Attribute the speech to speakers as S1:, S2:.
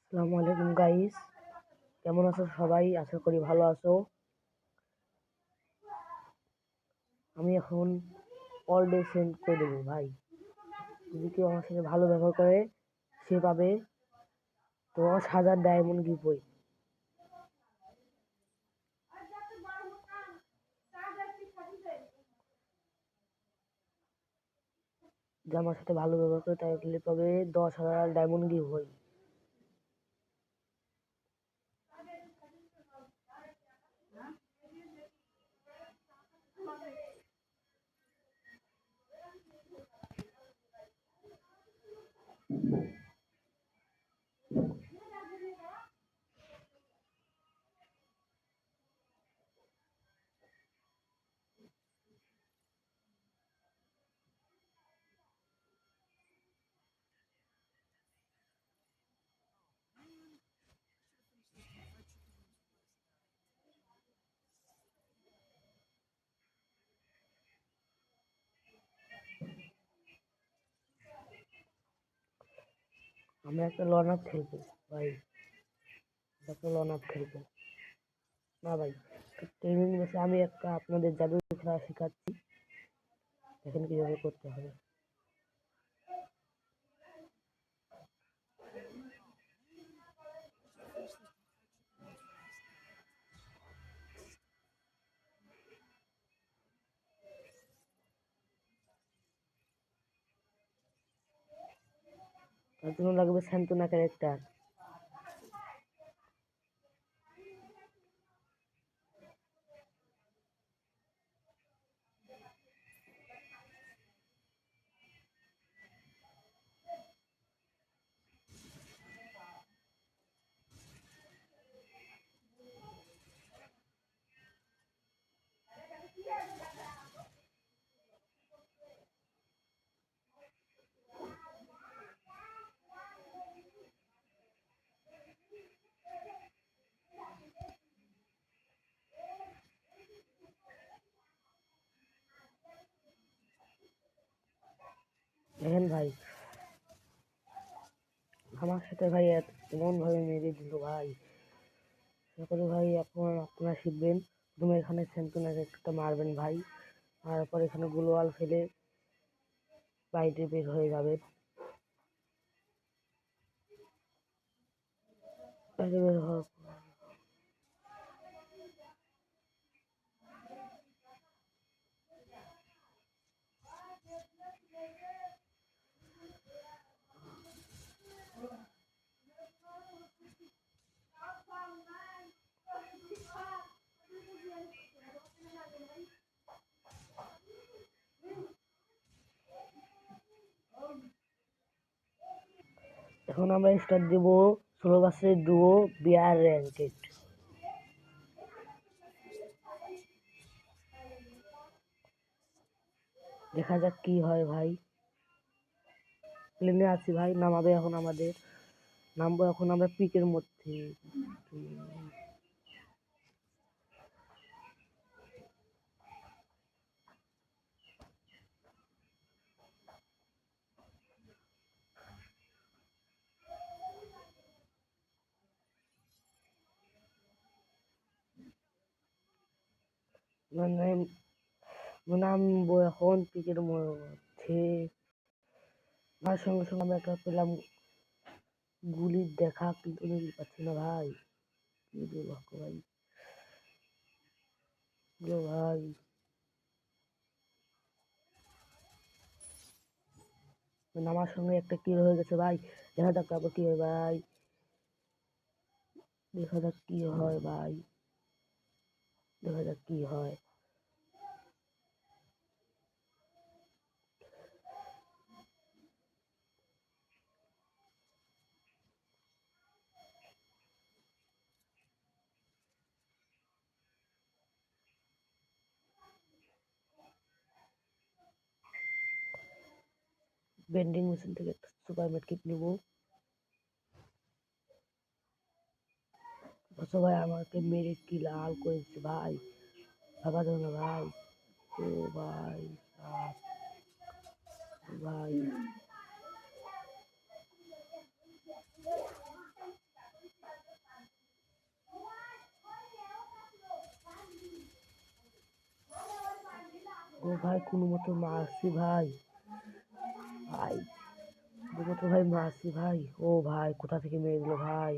S1: আসসালামু আলাইকুম গাইস, কেমন আছো সবাই? আশা করি ভালো আছো। আমি এখন অল ডে সেন্ড করে দেবো ভাই। যদি কেউ আমার সাথে ভালো ব্যবহার করে সে পাবে 10,000 ডায়মন্ড গিফট। যে আমার সাথে ভালো ব্যবহার করে তাহলে পাবে 10,000 ডায়মন্ড গিফট। আমরা একটা লন আপ খেলবো ভাই, একটা লন আপ খেলবো না ভাই। ট্রেনিং বসে আমি একটা আপনাদের জাদু খেলা শেখাচ্ছি, দেখেন কিভাবে করতে হবে। তার জন্য লাগবে স্যান্টনা ক্যারেক্টার। দেখেন ভাই, আমার সাথে ভাই এমন ভাবে মেরে দিল ভাই। তারপরে ভাই এখন আপনারা শিখবেন। প্রথমে এখানে সেন্টুনার একটা মারবেন ভাই, তারপর এখানে গ্লোয়াল ফেলে বাইরে বের হয়ে যাবে। বাইরে বের হওয়ার এখন আমরা স্টার্ট দেবো 16 ভার্সেস ডুও বিআর র্যাঙ্কেড। দেখা যাক কি হয় ভাই। প্লেনে আছি ভাই, নামাবে এখন আমাদের। নামবো এখন আমরা পিকের মধ্যে। মানে নামবো এখন পিকের মধ্যে। তার সঙ্গে সঙ্গে আমরা একটা পেলাম গুলির দেখা, কিন্তু আমি পাচ্ছি না ভাই। কি দুর্ভাগ্য ভাই, ভাই। আমার সঙ্গে একটা কিল হয়ে গেছে ভাই। দেখা যাক তারপর কি হয় ভাই, দেখা যাক কি হয় ভাই, দেখা যাক কি হয়। বেন্ডিং মেশিন থেকে একটা সুপার মেট কিট নেবো। বসো ভাই, আমাকে মেরে কি লাল করেছে ভাই, ভাবা যাবে না ভাই। ও ভাই ভাই, ও ভাই কোনো মতো মারছি ভাই, ভাই কোনো মতো ভাই মারছি ভাই। ও ভাই কোথা থেকে মেরে দিল ভাই।